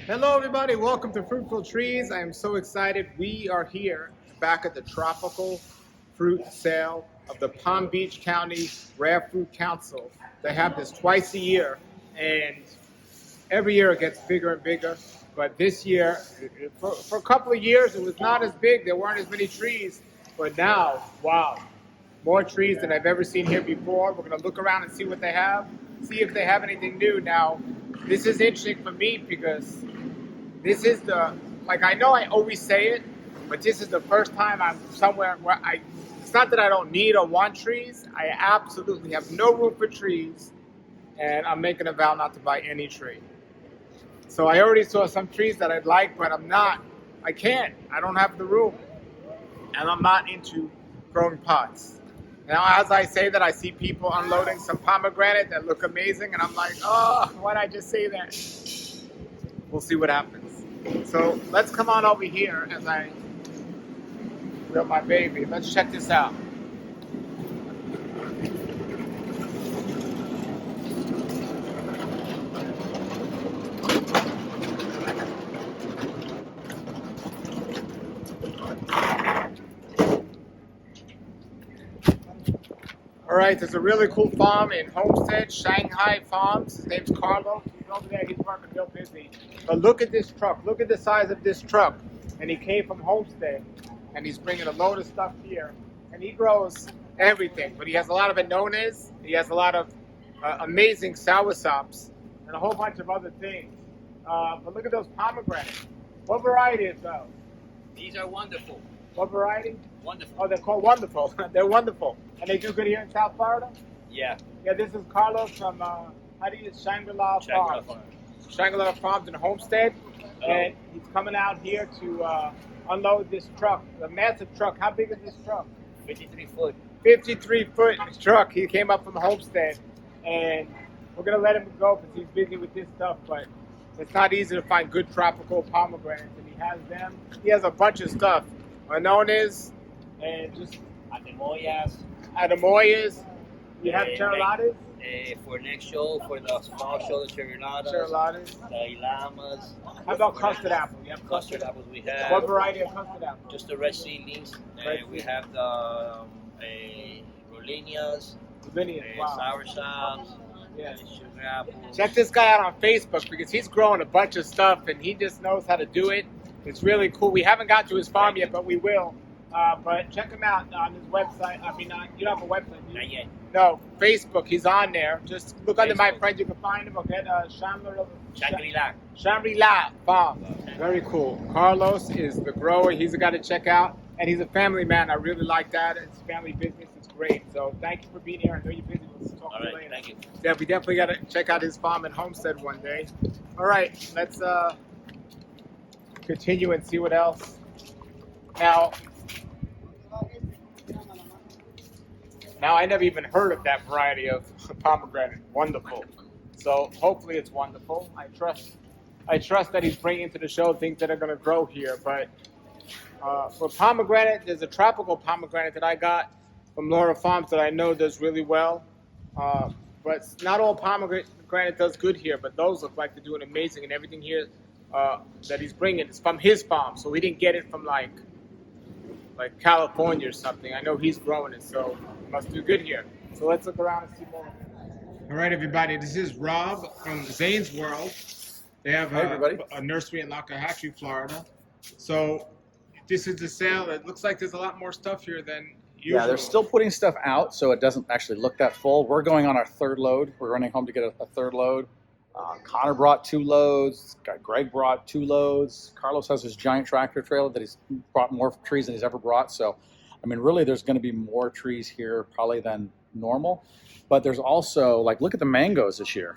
Hello, everybody. Welcome to Fruitful Trees. I am so excited. We are here back at the Tropical Fruit Sale of the Palm Beach County Rare Fruit Council. They have this twice a year, and every year it gets bigger and bigger. But this year, for a couple of years, it was not as big. There weren't as many trees. But now, wow, more trees than I've ever seen here before. We're going to look around and see what they have, see if they have anything new. Now, this is interesting for me because this is like I know I always say it, but this is the first time I'm somewhere where it's not that I don't need or want trees. I absolutely have no room for trees, and I'm making a vow not to buy any tree. So I already saw some trees that I'd like, but I can't. I don't have the room, and I'm not into growing pots. Now, as I say that, I see people unloading some pomegranate that look amazing, and I'm like, oh, why did I just say that? We'll see what happens. So let's come on over here as I reel my baby. Let's check this out. All right, there's a really cool farm in Homestead, Shanghai Farms. His name's Carlos. He's over there. He's working real busy. But look at this truck. Look at the size of this truck. And he came from Homestead, and he's bringing a load of stuff here. And he grows everything. But he has a lot of anones. He has a lot of amazing soursops and a whole bunch of other things. But look at those pomegranates. What variety is those? These are wonderful. What variety? Wonderful. Oh, they're called Wonderful. They're wonderful. And they do good here in South Florida? Yeah. Yeah, this is Carlos from, how do you, Shangri-la Farms. Shangri-la Farms in Homestead. And he's coming out here to unload this truck, a massive truck. How big is this truck? 53 foot. 53-foot truck. He came up from Homestead. And we're going to let him go because he's busy with this stuff. But it's not easy to find good tropical pomegranates. And he has them. He has a bunch of stuff. Anones and just Ademoyas. You have Cheroladas? For next show, for the small show, the Cheroladas. the llamas. How about custard apple? You have Custard apples we have. What variety of custard apple? Just the red seedlings. We have the Rolinias, Wow. sour sops, Yeah. sugar apples. Check this guy out on Facebook because he's growing a bunch of stuff and he just knows how to do it. It's really cool. We haven't got to his farm yet, but we will. But check him out on his website. I mean, you don't have a website, do you? Not yet. No, Facebook. He's on there. Just look under my Facebook. friend. You can find him. Okay, Shangri-La. Shangri-la Farm. Very cool. Carlos is the grower. He's the guy to check out. And he's a family man. I really like that. It's family business. It's great. So thank you for being here. I know you're busy. We'll talk All to you right, later. thank you. Yeah, we definitely got to check out his farm in Homestead one day. All right, let's continue and see what else. Now I never even heard of that variety of pomegranate. Wonderful. So hopefully it's wonderful. I trust that he's bringing to the show things that are going to grow here. But for pomegranate, there's a tropical pomegranate that I got from Laura Farms that I know does really well. But not all pomegranate does good here, but those look like they're doing amazing. And everything here that he's bringing is from his farm. So he didn't get it from like California or something. I know he's growing it, so it must do good here. So let's look around and see more. All right, everybody. This is Rob from Zane's World. They have a nursery in Lockahactree, Florida. So this is the sale. It looks like there's a lot more stuff here than usual. Yeah, they're still putting stuff out, so it doesn't actually look that full. We're going on our third load. We're running home to get a third load. Connor brought 2 loads. Greg brought 2 loads. Carlos has his giant tractor trailer that he's brought more trees than he's ever brought. So, I mean, really, there's going to be more trees here probably than normal. But there's also, like, look at the mangoes this year.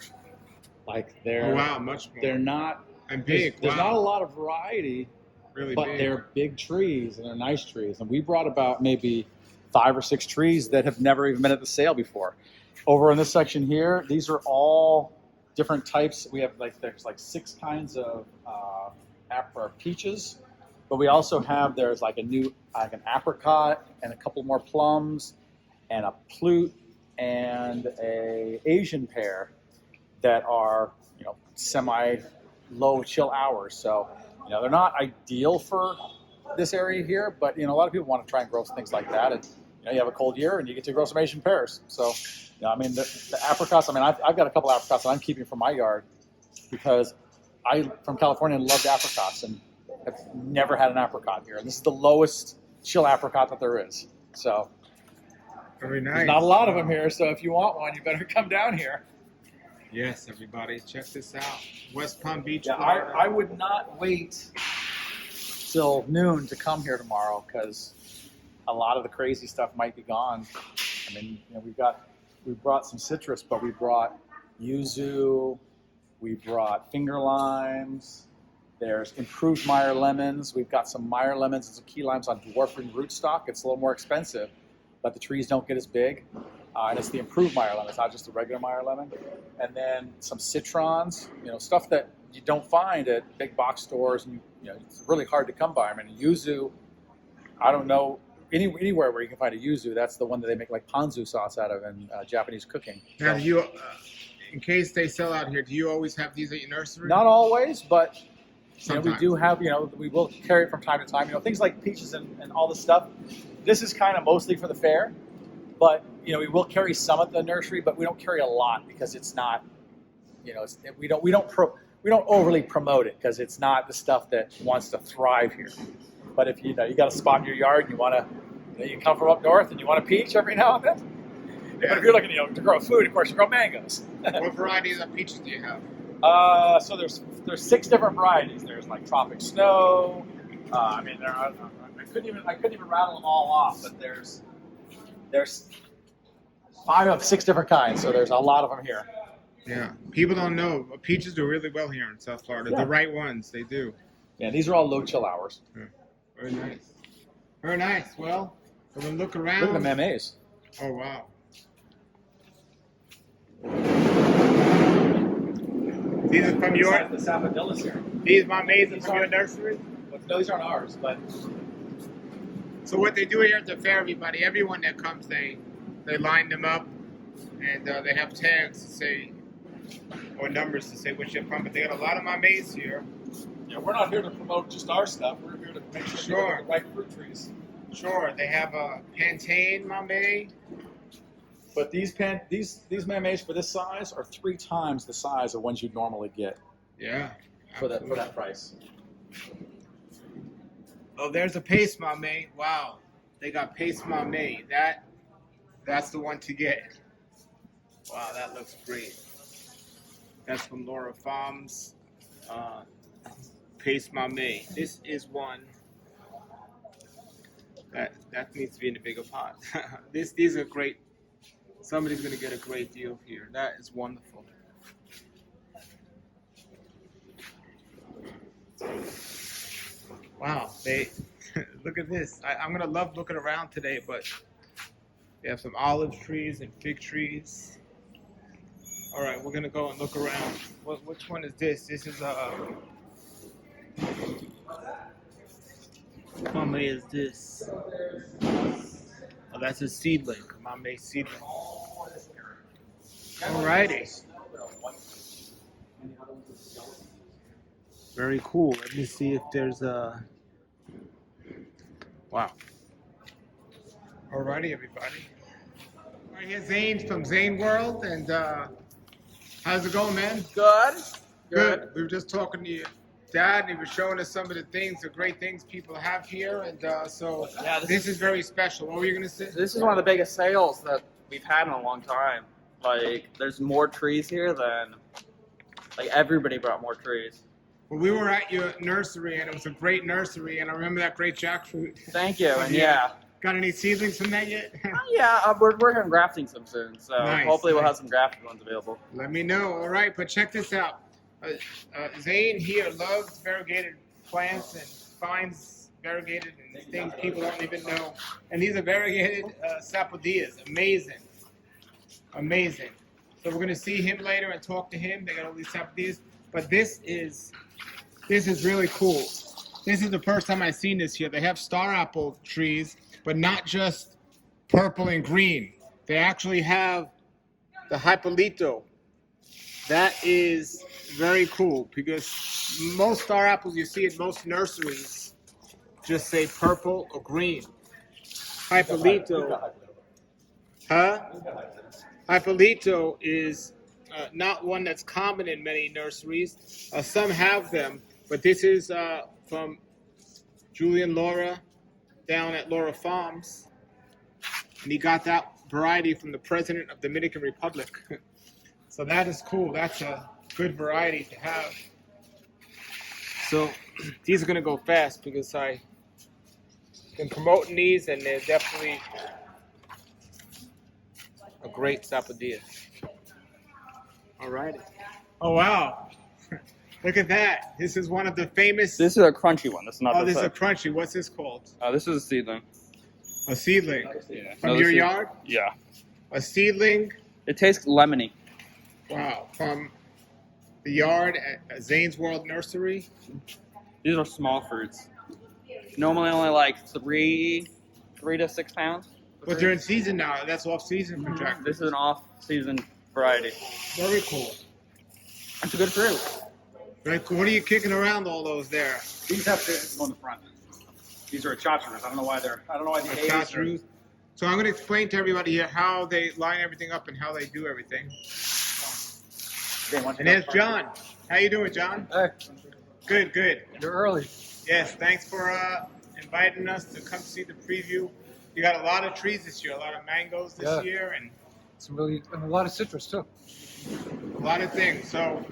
Like, Oh wow, much more. they're not And big. There's wow. not a lot of variety, Really but big. they're big trees and they're nice trees. And we brought about maybe 5 or 6 trees that have never even been at the sale before. Over in this section here, these are all different types. We have there's 6 kinds of peaches, but we also have there's an apricot and a couple more plums and a plute and a Asian pear that are semi low chill hours. So, they're not ideal for this area here, but a lot of people want to try and grow things like that. And you have a cold year and you get to grow some Asian pears. So, the apricots. I've got a couple apricots that I'm keeping from my yard because I, from California, loved apricots and have never had an apricot here. And this is the lowest chill apricot that there is. So, Very nice. there's not a lot of them here. So if you want one, you better come down here. Yes, everybody, check this out. West Palm Beach. Yeah, Florida. I would not wait till noon to come here tomorrow because a lot of the crazy stuff might be gone. We brought some citrus, but we brought yuzu, we brought finger limes. There's improved Meyer lemons. We've got some Meyer lemons and some key limes on dwarfing rootstock. It's a little more expensive, but the trees don't get as big. And it's the improved Meyer lemon. It's not just the regular Meyer lemon. And then some citrons, stuff that you don't find at big box stores. And it's really hard to come by. Yuzu, I don't know anywhere where you can find a yuzu. That's the one that they make like ponzu sauce out of in Japanese cooking. Now, you, in case they sell out here, do you always have these at your nursery? Not always, but we Sometimes. do have, we will carry it from time to time. Things like peaches and all this stuff. This is kind of mostly for the fair, but we will carry some at the nursery, but we don't carry a lot because it's not, we don't overly promote it because it's not the stuff that wants to thrive here. But if you got a spot in your yard and you want to, you come from up north and you want a peach every now and then. Yeah. But if you're looking, to grow food, of course, you grow mangoes. What varieties of peaches do you have? So there's 6 different varieties. There's like tropic snow. I couldn't even rattle them all off, but there's 5 of 6 different kinds. So there's a lot of them here. Yeah, people don't know, but peaches do really well here in South Florida. Yeah. The right ones, they do. Yeah, these are all low chill hours. Yeah. Very nice. Very nice. Well, we're gonna look around. Look at the mayonnaise. Oh wow. These are from your. The sapodillas here. These mameyes are from your nursery. No, these aren't ours, but So what they do here at the fair, everybody, everyone that comes, they line them up, and they have tags to say, or numbers to say which they're from. But they got a lot of mameyes here. yeah, we're not here to promote just our stuff. We're here to make sure Sure. we get the right fruit trees. Sure, they have a Pantane mamey. But these mayonnaise for this size are 3 times the size of ones you'd normally get Yeah. for that price. Oh, there's a paste mamey. Wow, they got paste mamey. That's the one to get. Wow, that looks great. That's from Laura Farms. Paste mamey. This is one that needs to be in a bigger pot. These are great. Somebody's gonna get a great deal here. That is wonderful. Wow, they look at this. I'm gonna love looking around today, but they have some olive trees and fig trees. All right, we're gonna go and look around. Which one is this? This is Mamey is this? Oh, that's a seedling. Mamey seedling. Alrighty. Very cool. Let me see if there's a. Wow. Alrighty, everybody. All right, here's Xain from Xain World, and how's it going, man? Good. We were just talking to your dad, and he was showing us some of the things, the great things people have here, and so Yeah, this is very special. What were you gonna say? This is one of the biggest sales that we've had in a long time. Like, there's more trees here than, like, everybody brought more trees. Well, we were at your nursery, and it was a great nursery, and I remember that great jackfruit. Thank you, and yeah. Got any seedlings from that yet? We're working on grafting some soon, so Nice, hopefully we'll nice. have some grafted ones available. Let me know. All right, but check this out. Xain here loves variegated plants and finds variegated and things people don't even know. And these are variegated sapodillas. Amazing. Amazing. So we're going to see him later and talk to him. They got all these sapodillas. But this is really cool. This is the first time I've seen this here. They have star apple trees, but not just purple and green. They actually have the Hippolito. That is very cool because most star apples you see in most nurseries just say purple or green. Hypolito, huh? Hypolito is not one that's common in many nurseries. Some have them, but this is from Julian Laura down at Laura Farms, and he got that variety from the president of Dominican Republic. So that is cool. That's a good variety to have. So these are going to go fast because I've been promoting these, and they're definitely a great sapodilla. All righty. Oh, wow. Look at that. This is one of the famous. This is a crunchy one. This is not. Oh, this is a crunchy. What's this called? This is a seedling. A seedling. Yeah. From No, your this is- yard? Yeah. A seedling. It tastes lemony. Wow. From the yard at Zane's World Nursery. These are small fruits. Normally only like 3 to 6 pounds. But they're in season now. That's off season for Jack. This is an off-season variety. Very cool. It's a good fruit. Very cool. What are you kicking around all those there? These have to go in the front. These are achachas. I don't know why the Achachas. So I'm going to explain to everybody here how they line everything up and how they do everything. And there's John. How you doing, John? Hey, Good, good. you're early. Yes, thanks for inviting us to come see the preview. You got a lot of trees this year, a lot of mangoes this Yeah. year, and It's really and a lot of citrus too. a lot of things. So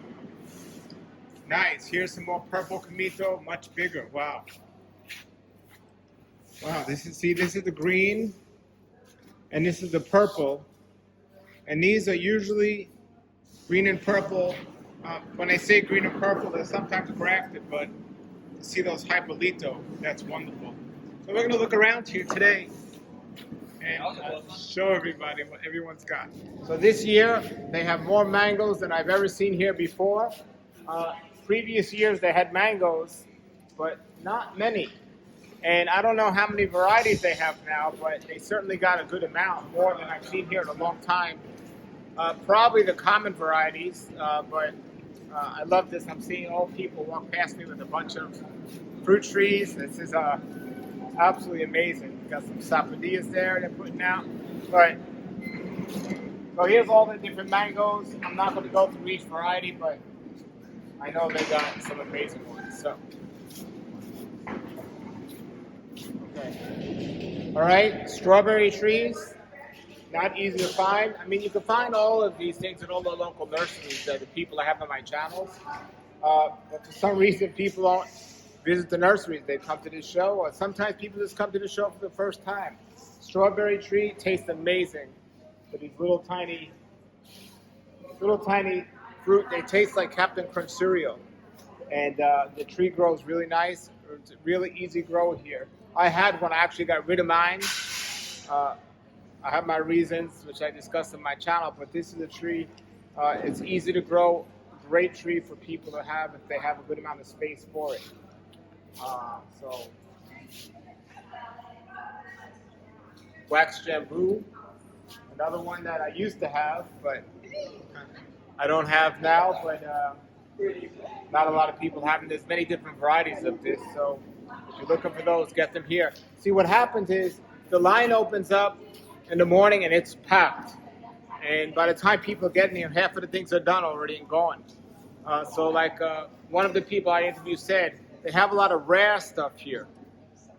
nice. Here's some more purple camito, much bigger. Wow. Wow. This is the green, and this is the purple, and these are usually green and purple. When I say green and purple, they're sometimes grafted, but to see those Hypolito, that's wonderful. So we're going to look around here today and show everybody what everyone's got. So this year, they have more mangoes than I've ever seen here before. Previous years, they had mangoes, but not many. And I don't know how many varieties they have now, but they certainly got a good amount, more than I've seen here in a long time. Probably the common varieties, but I love this. I'm seeing old people walk past me with a bunch of fruit trees. This is absolutely amazing. Got some sapodillas there they're putting out. But so here's all the different mangoes. I'm not going to go through each variety, but I know they got some amazing ones. So, okay. All right, strawberry trees. Not easy to find. I mean, you can find all of these things in all the local nurseries that the people I have on my channels. But for some reason, people don't visit the nurseries. They come to this show, or sometimes people just come to the show for the first time. Strawberry tree tastes amazing. But these little tiny fruit, they taste like Captain Crunch cereal. And the tree grows really nice. It's a really easy grow here. I had one. I actually got rid of mine. I have my reasons, which I discussed on my channel, but this is a tree. It's easy to grow, great tree for people to have if they have a good amount of space for it. So, wax jambu, another one that I used to have, but I don't have now, but not a lot of people have them. There's many different varieties of this, so if you're looking for those, get them here. See, what happens is the line opens up in the morning and it's packed. And by the time people get in here, half of the things are done already and gone. So like one of the people I interviewed said, they have a lot of rare stuff here.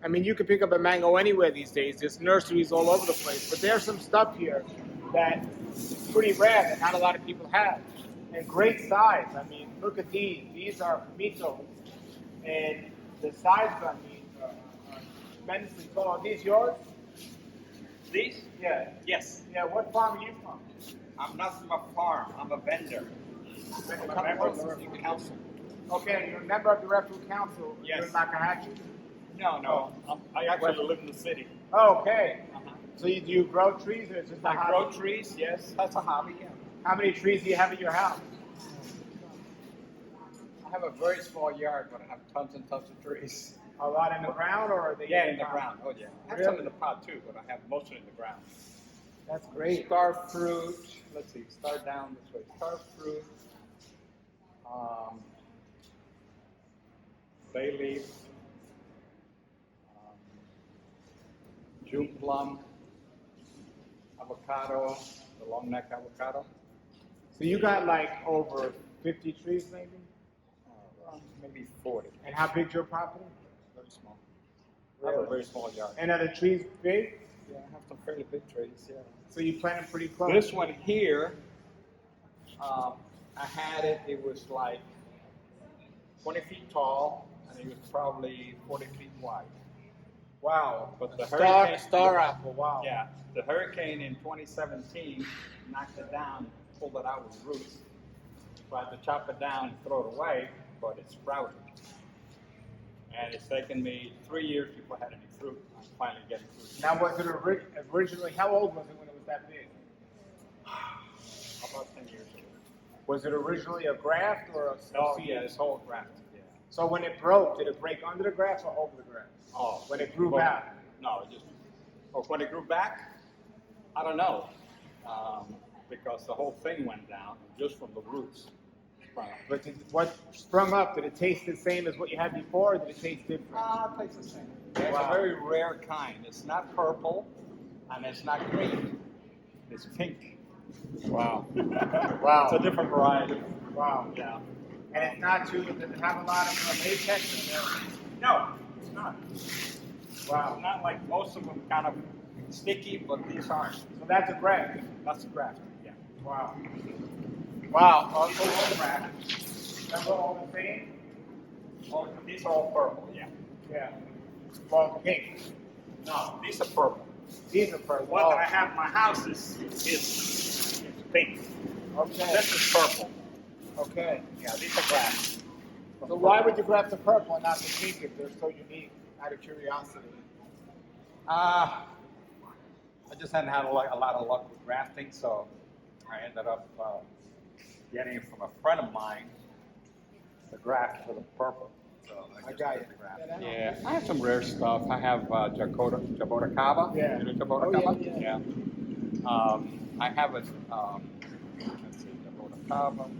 I mean, you can pick up a mango anywhere these days. There's nurseries all over the place. But there's some stuff here that is pretty rare that not a lot of people have. And great size. I mean, look at these. These are mitos. And the size of these are tremendously tall. Are these yours? These? Yeah. Yes. Yeah, what farm are you from? I'm not from a farm. I'm a vendor. A member of the Rare Fruit Council. Okay, you're a member of the Rare Fruit Council. Yes. You're in Makahatchee. No. I actually live in the city. Oh, okay. So do you grow trees or is it just a I hobby? grow trees. Yes, that's a hobby. Yeah. How many trees do you have at your house? I have a very small yard, but I have tons and tons of trees. A lot in the ground or are they In the ground. Oh yeah. I have some Really? in the pot too, but I have most of it in the ground. That's great. Star fruit. Let's see. Start down this way. Star fruit. Bay leaf, June plum, avocado, the long neck avocado. So you got like over 50 trees maybe? Maybe 40. And how big's your property? Very small. I have a very small yard. And are the trees big? Yeah, I have some fairly big trees, yeah. So you plant them pretty close? This one here, I had it, it was like 20 feet tall, and it was probably 40 feet wide. Wow. But the Star, hurricane, star apple, wow. yeah, the hurricane in 2017 knocked it down, pulled it out with roots. Tried to chop it down and throw it away, but it sprouted. And it's taken me 3 years before I had any fruit. I'm finally getting fruit. Now was it originally, how old was it when it was that big? About 10 years ago. Was it originally a graft or a Oh, seed? yeah, it's whole graft. Yeah. So when it broke, did it break under the grass or over the grass? Oh, When it grew well, back? No, it just. Or when it grew back, I don't know, because the whole thing went down just from the roots. But what sprung up, did it taste the same as what you had before, or did it taste different? It tastes the same. It's Wow. a very rare kind. It's not purple, and it's not green. It's pink. Wow. It's a Wow. different variety. Wow. Yeah. And it's not too, does it have a lot of latex in there? No, it's not. Wow. Not like most of them, kind of sticky, but these aren't. So that's a graft. That's a graft. Yeah. Wow. Wow. Also a graft. Remember all the same? Oh, these are all purple. Yeah. Yeah. Well, pink. No, these are purple. These are purple. What I have in my house is pink. Okay. This is purple. Okay. Yeah, these are grafts. So why would you graft the purple and not the pink if they're so unique? Out of curiosity. I just hadn't had a lot of luck with grafting, so I ended up getting it from a friend of mine, the graft for the purple. So I just got did it. the graft. Yeah, that- Yeah, I have some rare stuff. I have Jabota Cava. Yeah. You know Oh, Jabota Cava? yeah. I have a, let's see, Jabota Cava.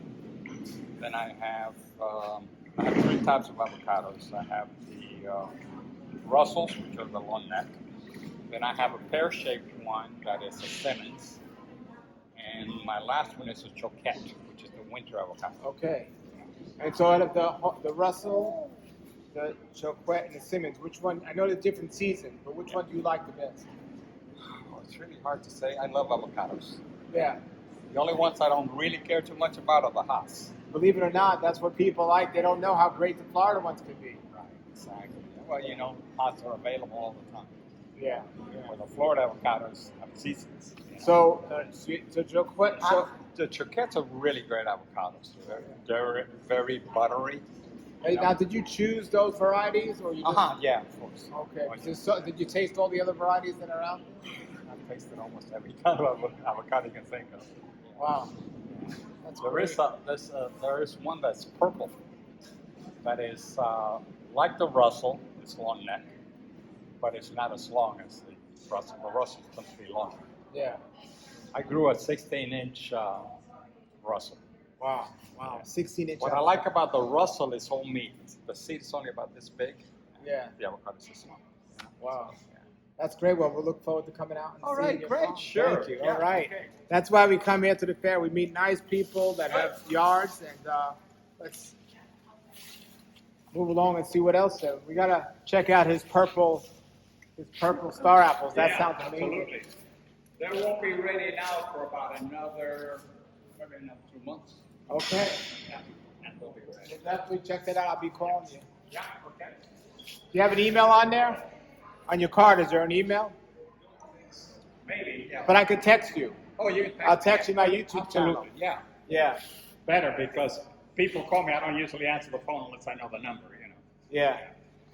Then I have 3 types of avocados. I have the Russells, which are the long neck. Then I have a pear-shaped one that is a Simmons. And my last one is a Choquette, which is the winter avocado. Okay. And so out of the Russell, the Choquette, and the Simmons, which one? I know the different seasons, but which one do you like the best? Oh, it's really hard to say. I love avocados. Yeah. The only ones I don't really care too much about are the Haas. Believe it or not, that's what people like. They don't know how great the Florida ones could be. Right, exactly. Well, you know, Haas are available all the time. Yeah. Where the Florida avocados have seasons. You know. So Choquette, so, The Choquettes are really great avocados. They're very buttery. hey, now did you choose those varieties or you just? Yeah, of course. Okay. Oh, yeah. Did you taste all the other varieties that are out there? I've tasted almost every kind of avocado you can think of. Wow. That's There great. there is one that's purple. That is like the Russell. It's long neck, but it's not as long as the Russell. The Russell tends to be longer. Yeah. I grew a 16-inch Russell. Wow. Wow. 16-inch. What I like about the Russell is whole meat. The seed is only about this big. Yeah. The avocado is this small. Wow. That's great. Well, we'll look forward to coming out and All seeing right, your great, farm. sure. Thank you. Yeah, All right. okay. That's why we come here to the fair. We meet nice people that have yards, and let's move along and see what else. We gotta check out his purple star apples. That sounds amazing. Absolutely. They won't be ready now for about maybe another 2 months. Okay. Yeah, and they'll be ready. We'll definitely check that out. I'll be calling you. Yeah, okay. Do you have an email on there? On your card, is there an email? Maybe, yeah. But I could text you. Oh, you can I'll text you my YouTube channel. Absolutely, yeah. Yeah. Better because people call me. I don't usually answer the phone unless I know the number, you know. Yeah.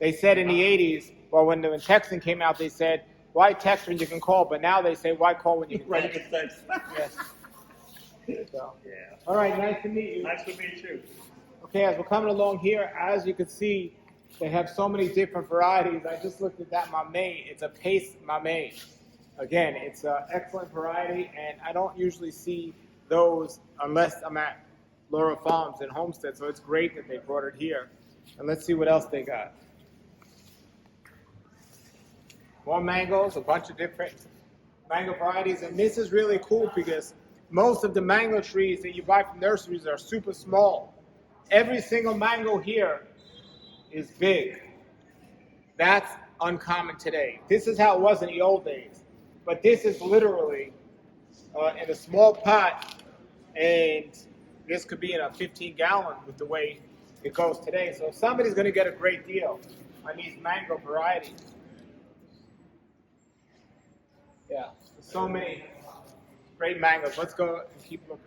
They said in the 80s, well, when texting came out, they said, why text when you can call? But now they say, why call when you can Right, text? you can text. Yes. So, Yeah. all right, nice to meet you. Nice to meet you. Okay, as we're coming along here, as you can see, they have so many different varieties. I just looked at that mamey. It's a paste mamey. Again, it's an excellent variety, and I don't usually see those unless I'm at Laura Farms in Homestead, so it's great that they brought it here. And let's see what else they got. More mangoes, a bunch of different mango varieties, and this is really cool because most of the mango trees that you buy from nurseries are super small. Every single mango here is big. That's uncommon today. This is how it was in the old days. But this is literally in a small pot, and this could be in a 15-gallon with the way it goes today. So somebody's going to get a great deal on these mango varieties. Yeah, so many great mangoes. Let's go and keep looking.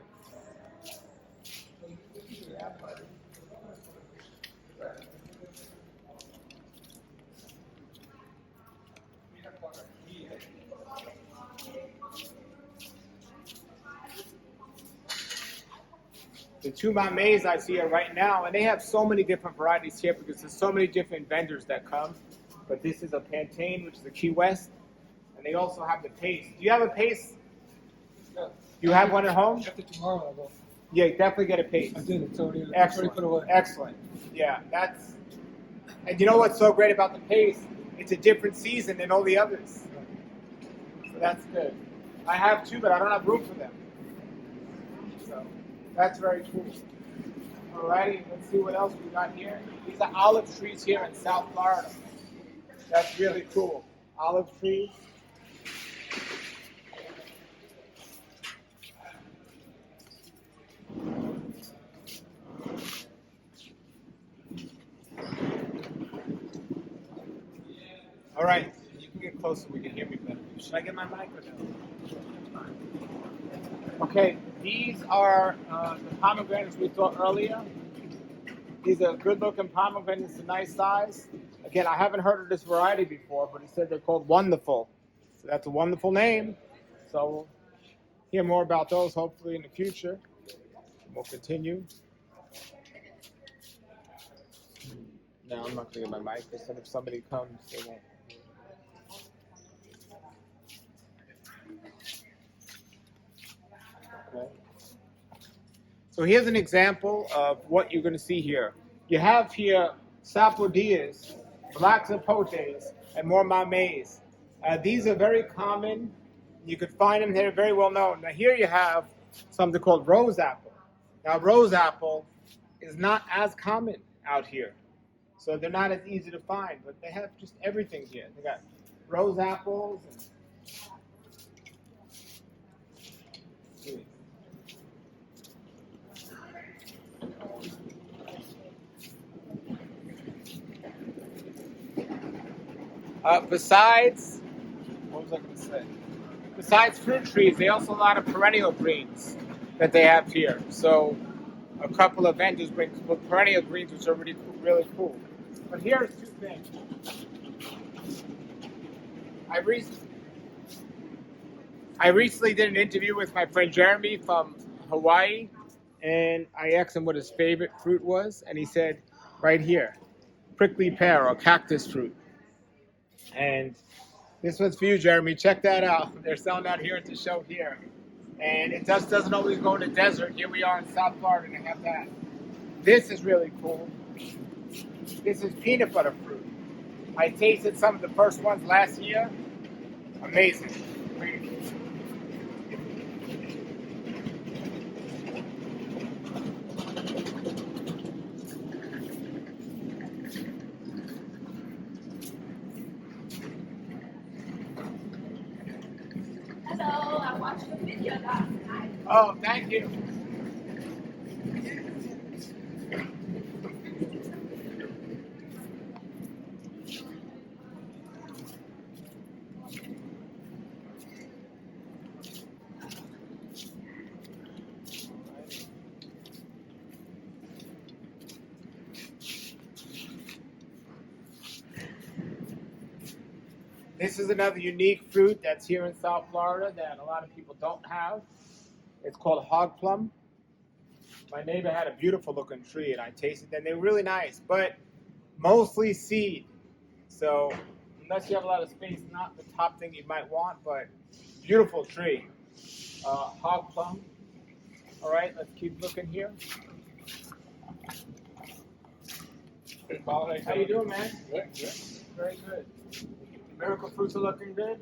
The two mames I see are right now, and they have so many different varieties here because there's so many different vendors that come. But this is a plantain, which is a Key West, and they also have the paste. Do you have a paste? Yeah. You have one at home? After tomorrow, I'll go. Yeah, definitely get a paste. I did. It's already Excellent. put away. Excellent. Yeah, that's. And you know what's so great about the paste? It's a different season than all the others. So that's good. I have two, but I don't have room for them. So that's very cool. Alrighty, let's see what else we got here. These are olive trees here in South Florida. That's really cool. Olive trees. All right, you can get closer, we can hear me better. Should I get my mic or no? Okay, these are the pomegranates we saw earlier. These are good looking pomegranates, a nice size. Again, I haven't heard of this variety before, but he said they're called Wonderful. So that's a wonderful name. So we'll hear more about those hopefully in the future. We'll continue. No, I'm not going to get my mic because if somebody comes, they won't. Okay. So here's an example of what you're going to see here. You have here sapodillas, black zapotes, and more mames. These are very common. You could find them. They're very well known. Now here you have something called rose apple. Now rose apple is not as common out here. So they're not as easy to find, but they have just everything here. They got rose apples. Besides, what was I going to say? Besides fruit trees, they also have a lot of perennial greens that they have here. So a couple of vendors bring perennial greens, which are really cool. But here's two things. I recently did an interview with my friend Jeremy from Hawaii, and I asked him what his favorite fruit was, and he said, right here, prickly pear or cactus fruit. And this one's for you, Jeremy. Check that out. They're selling that here at the show here. And it just doesn't always go in the desert. Here we are in South Florida and they have that. This is really cool. This is peanut butter fruit. I tasted some of the first ones last year. Amazing. Hello, I watched the video last night. Oh, thank you. This is another unique fruit that's here in South Florida that a lot of people don't have. It's called hog plum. My neighbor had a beautiful looking tree and I tasted them. They were really nice, but mostly seed. So unless you have a lot of space, not the top thing you might want, but beautiful tree. Hog plum. All right, let's keep looking here. How you doing, man? Good, good. Very good. Miracle fruits are looking good.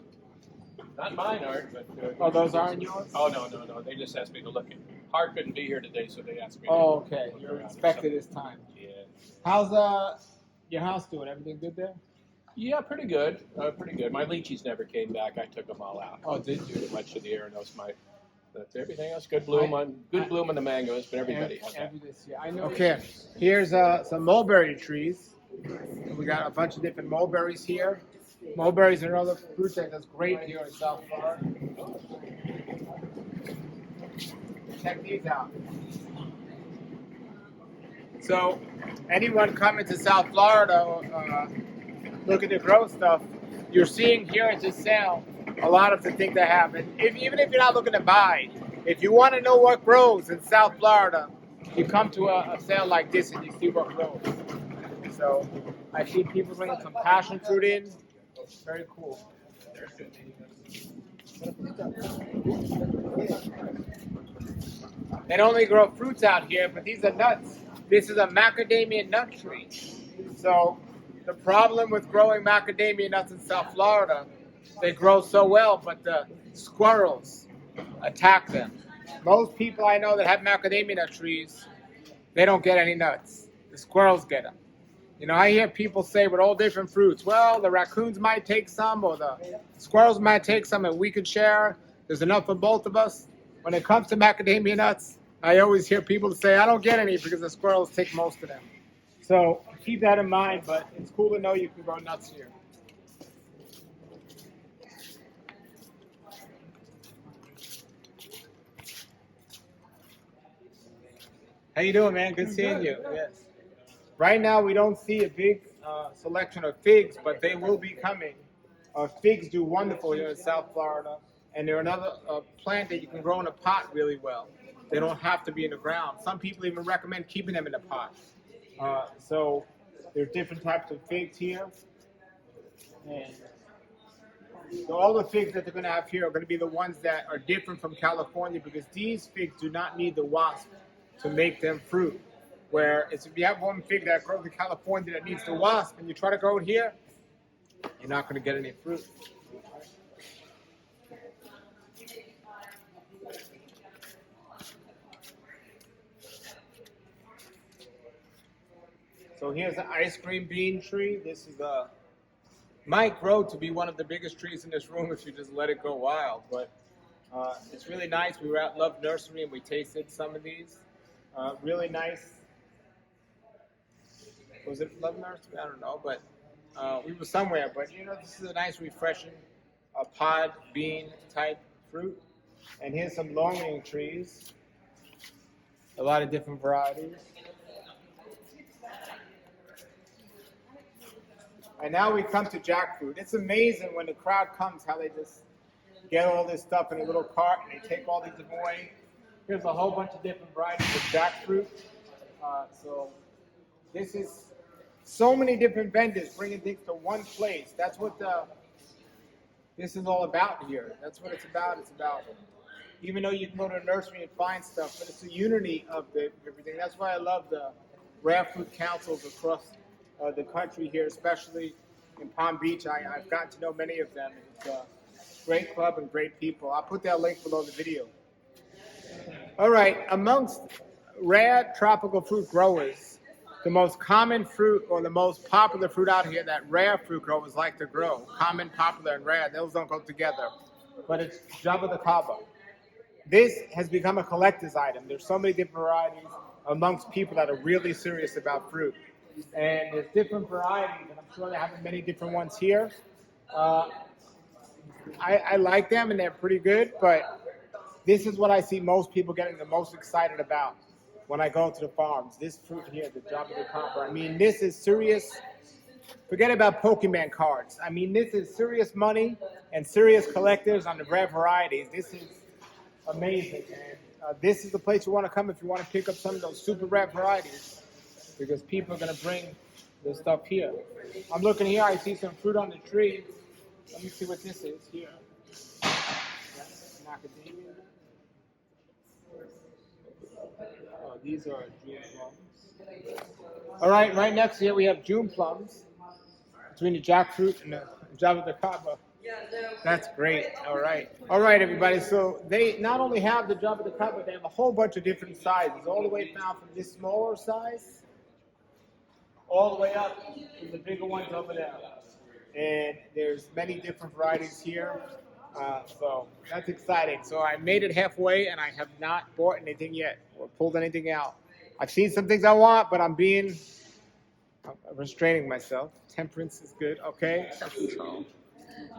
Not mine, Art, but. Oh, those aren't yours? Oh, no. They just asked me to look at. Hart couldn't be here today, so they asked me. Oh, to okay. look You're around. expected this time. Yeah. How's your house doing? Everything good there? Yeah, pretty good. Pretty good. My lychees never came back. I took them all out. Oh, did you? Too much of the air knows my. But everything else, good bloom on the mangoes, but everybody has that. I know. Okay, here's some mulberry trees. We got a bunch of different mulberries here. Mulberries are another fruit that's great here in South Florida. Check these out. So, anyone coming to South Florida looking to grow stuff, you're seeing here at this sale a lot of the things that happen. Even if you're not looking to buy, if you want to know what grows in South Florida, you come to a sale like this and you see what grows. So I see people bringing some passion fruit in. Very cool. They don't only grow fruits out here, but these are nuts. This is a macadamia nut tree. So the problem with growing macadamia nuts in South Florida, they grow so well, but the squirrels attack them. Most people I know that have macadamia nut trees, they don't get any nuts. The squirrels get them. You know, I hear people say with all different fruits, well, the raccoons might take some or the squirrels might take some and we could share. There's enough for both of us. When it comes to macadamia nuts, I always hear people say, I don't get any because the squirrels take most of them. So keep that in mind, but it's cool to know you can grow nuts here. How you doing, man? Good seeing you. Yes. Right now, we don't see a big selection of figs, but they will be coming. Figs do wonderful here in South Florida, and they're another plant that you can grow in a pot really well. They don't have to be in the ground. Some people even recommend keeping them in a pot. So there's different types of figs here. And so all the figs that they're going to have here are going to be the ones that are different from California because these figs do not need the wasp to make them fruit. Whereas if you have one fig that grows in California that needs the wasp and you try to grow it here, you're not going to get any fruit. So here's an ice cream bean tree. This is might grow to be one of the biggest trees in this room if you just let it go wild. But it's really nice. We were at Love Nursery and we tasted some of these. Really nice. Was it Love Nursery? I don't know, but we were somewhere. But you know, this is a nice, refreshing pod bean type fruit. And here's some longing trees. A lot of different varieties. And now we come to jackfruit. It's amazing when the crowd comes how they just get all this stuff in a little cart and they take all these away. Here's a whole bunch of different varieties of jackfruit. So this is so many different vendors bringing things to one place. That's what this is all about here. That's what it's about. It's about, even though you can go to a nursery and find stuff, but it's the unity of everything. That's why I love the rare fruit councils across the country here, especially in Palm Beach. I've gotten to know many of them. It's a great club and great people. I'll put that link below the video. All right, amongst rare tropical fruit growers, the most common fruit or the most popular fruit out here that rare fruit growers like to grow, common, popular, and rare, those don't go together, but it's Java de Cabo. This has become a collector's item. There's so many different varieties amongst people that are really serious about fruit. And there's different varieties, and I'm sure they're having many different ones here. I like them, and they're pretty good, but this is what I see most people getting the most excited about when I go to the farms. This fruit here, the Java de Cabo. I mean, this is serious. Forget about Pokemon cards. I mean, this is serious money and serious collectors on the rare varieties. This is amazing, and this is the place you want to come if you want to pick up some of those super rare varieties, because people are going to bring the stuff here. I'm looking here. I see some fruit on the tree. Let me see what this is here. Macadamia. Oh, these are jewel plums. All right, right next here we have June plums between the jackfruit and the Java de Cabo. That's great. All right. All right, everybody. So they not only have the Java de Cabo, but they have a whole bunch of different sizes, all the way down from this smaller size all the way up to the bigger ones over there. And there's many different varieties here. So that's exciting. So I made it halfway and I have not bought anything yet or pulled anything out. I've seen some things I want, but I'm restraining myself. Temperance is good, okay?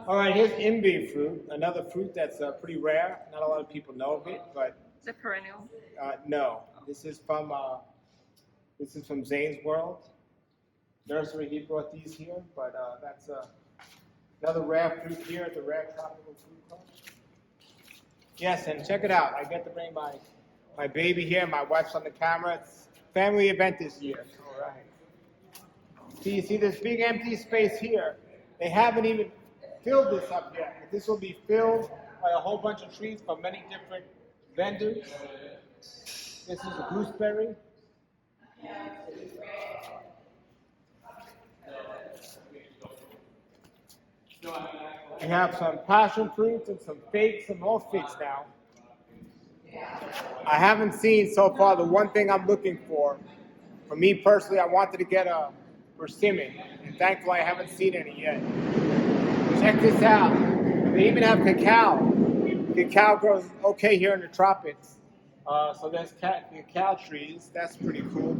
All right, here's imbi fruit, another fruit that's pretty rare. Not a lot of people know of it, but Is it perennial? no. This is from Zane's World Nursery. He brought these here, but that's another rare fruit here at the Rare Tropical Fruit Club. Yes, and check it out. I get to bring my baby here. My wife's on the camera. It's a family event this year. All right. So you see this big empty space here. They haven't even filled this up yet. But this will be filled by a whole bunch of trees from many different vendors. This is a gooseberry. We have some passion fruits and some figs, some more figs now. I haven't seen so far the one thing I'm looking for. For me personally, I wanted to get a persimmon, and thankfully I haven't seen any yet. Check this out. They even have cacao. Cacao grows okay here in the tropics. So there's cacao trees. That's pretty cool.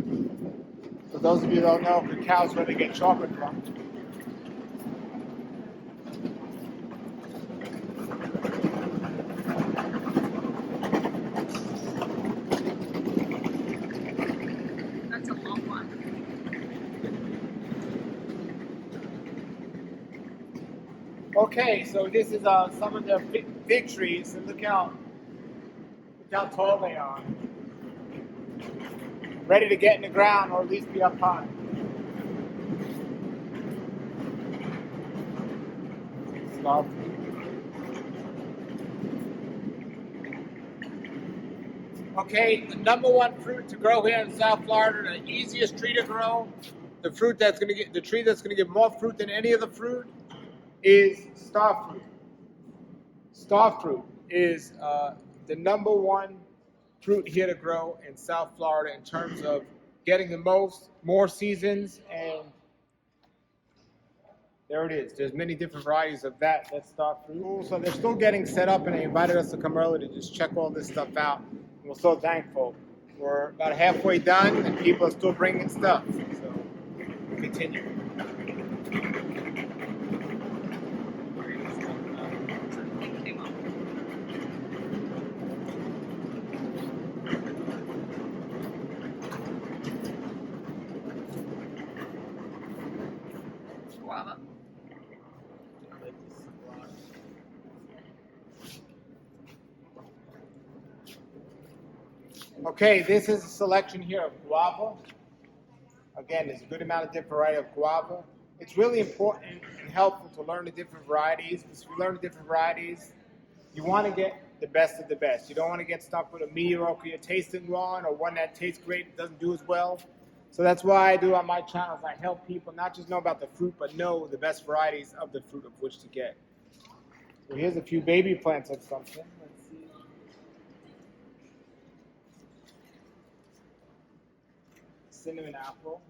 For those of you who don't know, cacao is where they get chocolate from. That's a long one. Okay, so this is some of the fig trees, and look how tall they are. Ready to get in the ground, or at least be up high. Stop. Okay, the number one fruit to grow here in South Florida, the easiest tree to grow, the tree that's gonna give more fruit than any other fruit, is star fruit. Star fruit is the number one fruit here to grow in South Florida in terms of getting the more seasons, and there it is. There's many different varieties of that star fruit. So they're still getting set up, and they invited us to come early to just check all this stuff out. And we're so thankful. We're about halfway done, and people are still bringing stuff. So we'll continue. Guava. Okay, this is a selection here of guava. Again, there's a good amount of different variety of guava. It's really important and helpful to learn the different varieties, because if you learn the different varieties, you want to get the best of the best. You don't want to get stuck with a mediocre tasting one, or one that tastes great and doesn't do as well. So that's why I do on my channels. I help people not just know about the fruit, but know the best varieties of the fruit of which to get. So here's a few baby plants of something. Let's see. Cinnamon apple.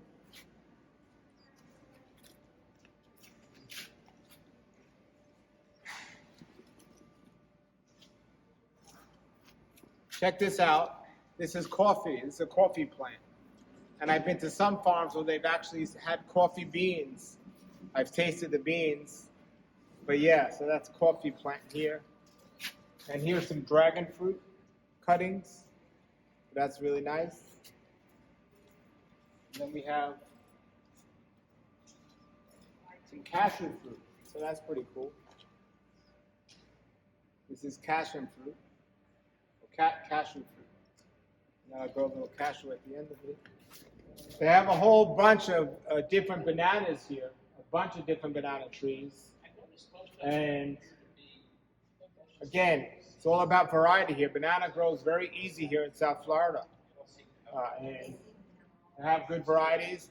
Check this out. This is coffee. This is a coffee plant. And I've been to some farms where they've actually had coffee beans. I've tasted the beans. But yeah, so that's coffee plant here. And here's some dragon fruit cuttings. That's really nice. And then we have some cashew fruit. So that's pretty cool. This is cashew fruit. Cashew fruit. Now I grow a little cashew at the end of it. They have a whole bunch of different bananas here, a bunch of different banana trees. And again, it's all about variety here. Banana grows very easy here in South Florida. And They have good varieties.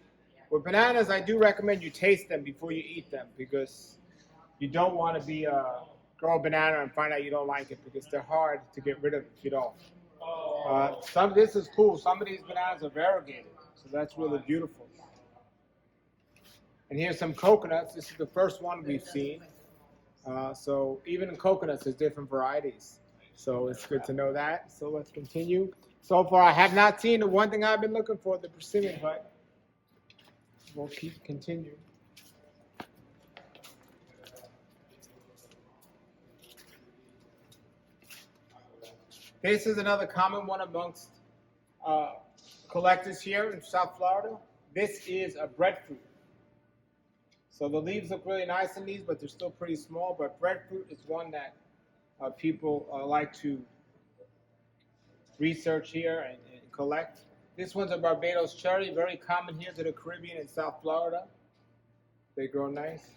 With bananas, I do recommend you taste them before you eat them because you don't want to grow a banana and find out you don't like it because they're hard to get rid of if you don't. This is cool. Some of these bananas are variegated, so that's really beautiful. And here's some coconuts. This is the first one we've seen. So even in coconuts, there's different varieties. So it's good to know that. So let's continue. So far, I have not seen the one thing I've been looking for, the persimmon, but we'll continue. This is another common one amongst collectors here in South Florida. This is a breadfruit. So the leaves look really nice in these, but they're still pretty small. But breadfruit is one that people like to research here and collect. This one's a Barbados cherry, very common here to the Caribbean and South Florida. They grow nice.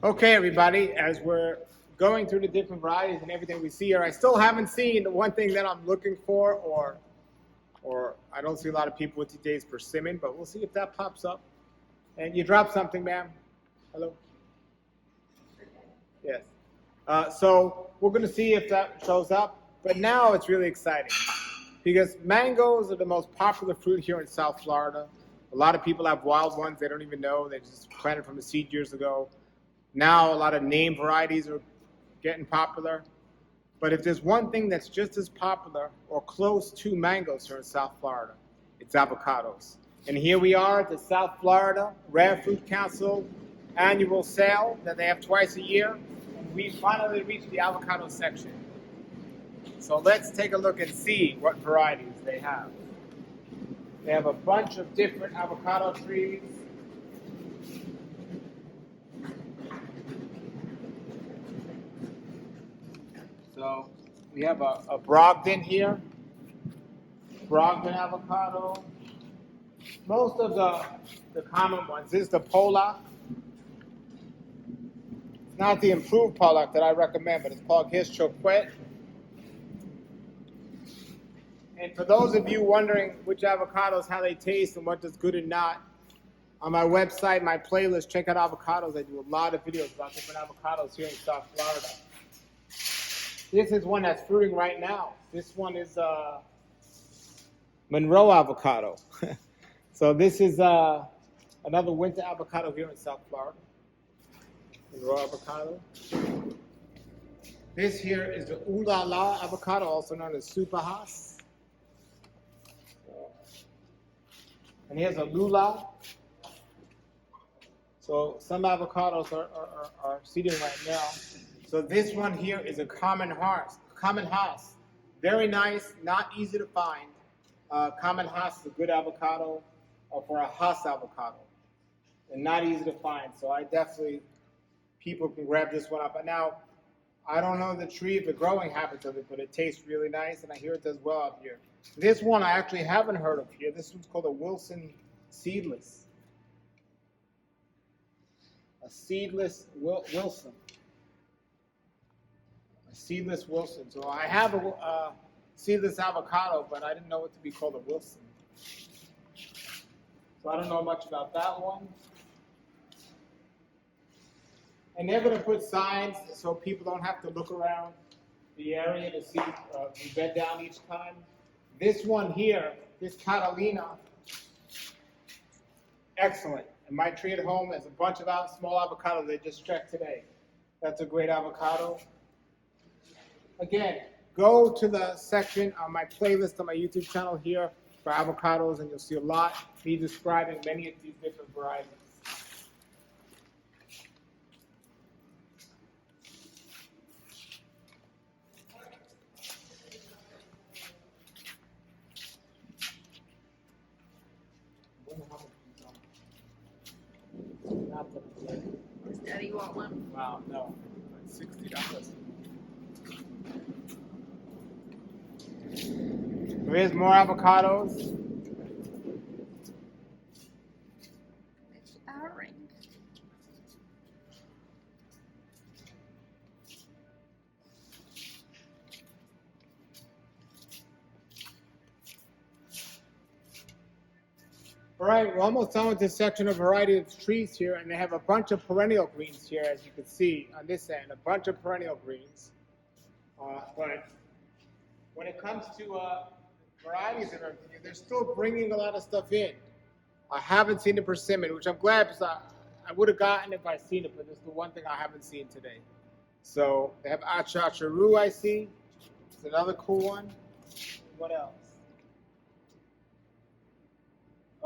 Okay, everybody, as we're going through the different varieties and everything we see here, I still haven't seen the one thing that I'm looking for, or I don't see a lot of people with today's persimmon, but we'll see if that pops up. And you dropped something, ma'am. Hello? Yes. So we're going to see if that shows up. But now it's really exciting because mangoes are the most popular fruit here in South Florida. A lot of people have wild ones they don't even know. They just planted from the seed years ago. Now a lot of name varieties are getting popular. But if there's one thing that's just as popular or close to mangoes here in South Florida, it's avocados. And here we are at the South Florida Rare Fruit Council annual sale that they have twice a year. And we finally reached the avocado section. So let's take a look and see what varieties they have. They have a bunch of different avocado trees. So we have a Brogdon here. Brogdon avocado. Most of the common ones. This is the Pollock. It's not the improved Pollock that I recommend, but it's called His Choquette. And for those of you wondering which avocados, how they taste, and what does good and not, on my website, my playlist, check out avocados. I do a lot of videos about different avocados here in South Florida. This is one that's fruiting right now. This one is Monroe avocado. So this is another winter avocado here in South Florida. Monroe avocado. This here is the Ooh La La avocado, also known as Super Haas. And here's a Lula. So some avocados are seeding right now. So this one here is a common Haas. Very nice, not easy to find. Common Haas is a good avocado for a Haas avocado. And not easy to find. So I definitely, people can grab this one up. But now, I don't know the tree, the growing habits of it, but it tastes really nice, and I hear it does well out here. This one I actually haven't heard of here. This one's called a Wilson seedless. A seedless Wilson. A seedless Wilson. So I have a seedless avocado, but I didn't know it to be called a Wilson. So I don't know much about that one. And they're going to put signs so people don't have to look around the area to see you bed down each time. This one here, this Catalina, excellent. And my tree at home has a bunch of small avocados they just checked today. That's a great avocado. Again, go to the section on my playlist on my YouTube channel here for avocados, and you'll see a lot me describing many of these different varieties. Does Daddy want one? Wow, no. $60. Here's more avocados. It's orange. All right, we're almost done with this section of variety of trees here, and they have a bunch of perennial greens here, as you can see on this end, a bunch of perennial greens. But when it comes to varieties and everything, they're still bringing a lot of stuff in. I haven't seen the persimmon, which I'm glad because I would have gotten if I seen it, but it's the one thing I haven't seen today. So they have achacharu, I see. It's another cool one. What else?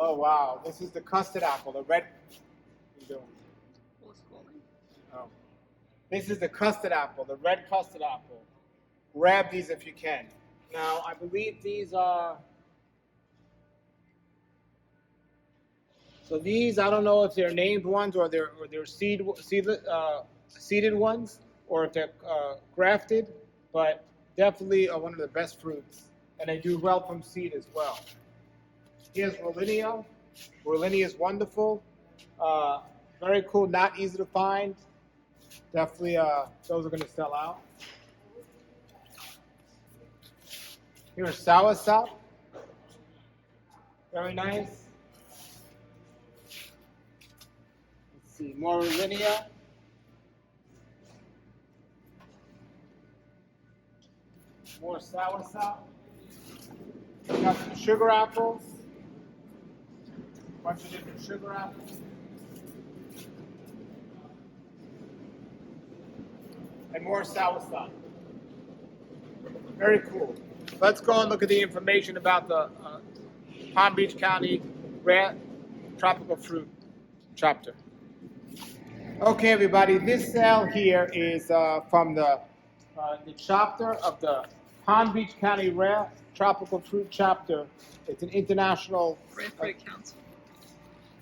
Oh wow, this is the custard apple, the red. What are you doing? What's calling? Oh. This is the custard apple, the red custard apple. Grab these if you can. Now, I believe these are. So these, I don't know if they're named ones or they're seeded ones, or if they're grafted, but definitely one of the best fruits, and they do well from seed as well. Here's Rollinia. Rollinia is wonderful, very cool, not easy to find. Definitely, those are going to sell out. Here's soursop. Very nice. Let's see, more Rollinia. More soursop. We got some sugar apples. Bunch of different sugar apples. And more soursop. Very cool. Let's go and look at the information about the Palm Beach County Rare Tropical Fruit chapter. Okay, everybody, this sale here is from the chapter of the Palm Beach County Rare Tropical Fruit chapter. It's an international. Rare Fruit Council.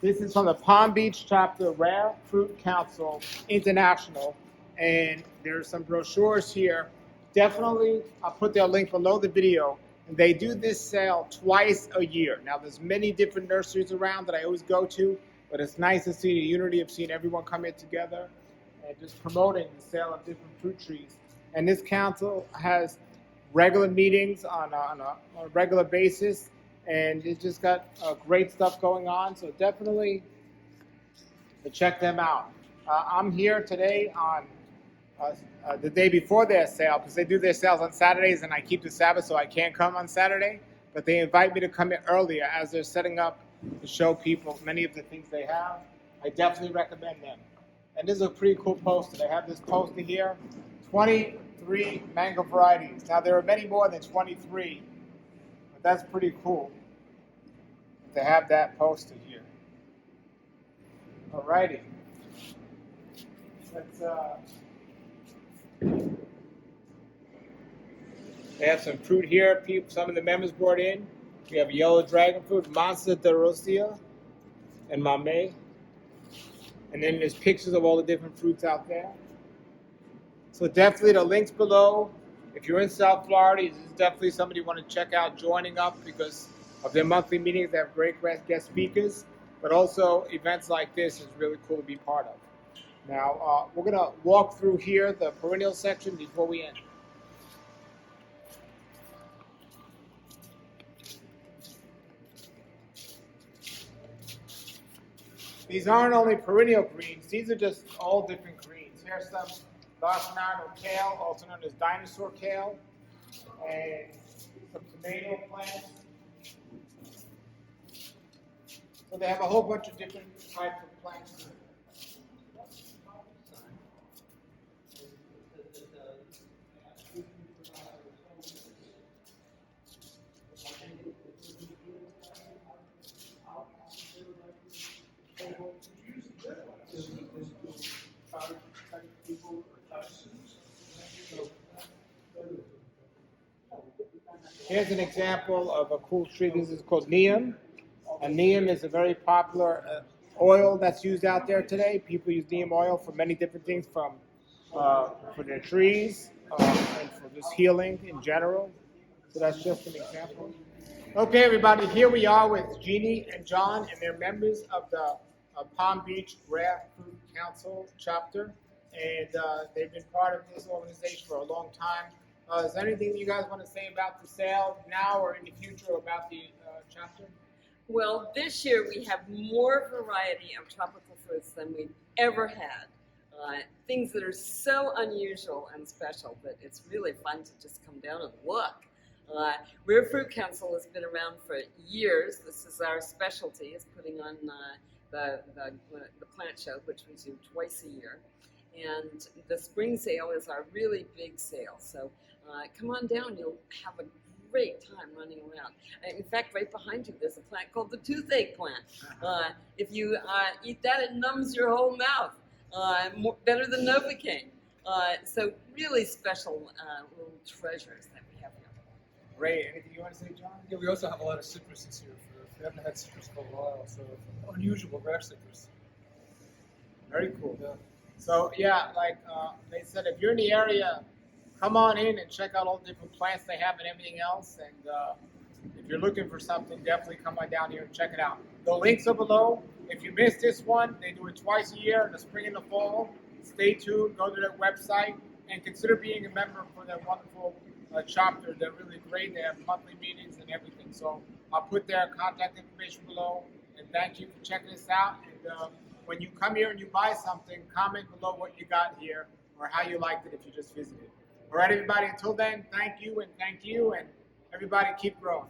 This is from the Palm Beach chapter Rare Fruit Council International, and there's some brochures here. Definitely, I'll put their link below the video. And they do this sale twice a year. Now, there's many different nurseries around that I always go to, but it's nice to see the unity of seeing everyone come in together and just promoting the sale of different fruit trees. And this council has regular meetings on a regular basis, and it just got great stuff going on. So definitely check them out. I'm here today on the day before their sale, because they do their sales on Saturdays and I keep the Sabbath, so I can't come on Saturday. But they invite me to come in earlier as they're setting up to show people many of the things they have. I definitely recommend them. And this is a pretty cool poster. They have this poster here, 23 mango varieties. Now there are many more than 23, but that's pretty cool to have that poster here. Alrighty. Let's they have some fruit here. Some of the members brought in. We have yellow dragon fruit, Mansa de Rosia, and Mamey. And then there's pictures of all the different fruits out there. So definitely the links below. If you're in South Florida, this is definitely somebody you want to check out joining up because of their monthly meetings. They have great guest speakers, but also events like this is really cool to be part of. Now, we're going to walk through here, the perennial section, before we end. These aren't only perennial greens, these are just all different greens. Here's some Barcelona kale, also known as dinosaur kale, and some tomato plants. So they have a whole bunch of different types of plants. Here's an example of a cool tree. This is called neem. And neem is a very popular oil that's used out there today. People use neem oil for many different things, from for their trees and for just healing in general. So that's just an example. Okay, everybody, here we are with Jeannie and John, and they're members of the Palm Beach Rare Fruit Council chapter, and they've been part of this organization for a long time. Is there anything you guys want to say about the sale now or in the future about the chapter? Well, this year we have more variety of tropical fruits than we've ever had. Things that are so unusual and special that it's really fun to just come down and look. Rare Fruit Council has been around for years. This is our specialty, is putting on the plant show, which we do twice a year. And the spring sale is our really big sale. So come on down, you'll have a great time running around. In fact, right behind you, there's a plant called the toothache plant. If you eat that, it numbs your whole mouth. Better than Novocaine. So really special little treasures that we have here. Great. Anything you want to say, John? Yeah, we also have a lot of citruses here. We haven't had citrus for a while, so unusual rare citrus. Very cool. Yeah. So yeah, like they said, if you're in the area, come on in and check out all the different plants they have and everything else. And if you're looking for something, definitely come on down here and check it out. The links are below. If you missed this one, they do it twice a year in the spring and the fall. Stay tuned. Go to their website and consider being a member for their wonderful chapter. They're really great. They have monthly meetings and everything. So I'll put their contact information below. And thank you for checking this out. And when you come here and you buy something, comment below what you got here or how you liked it if you just visited. All right, everybody. Until then, thank you, and everybody keep growing.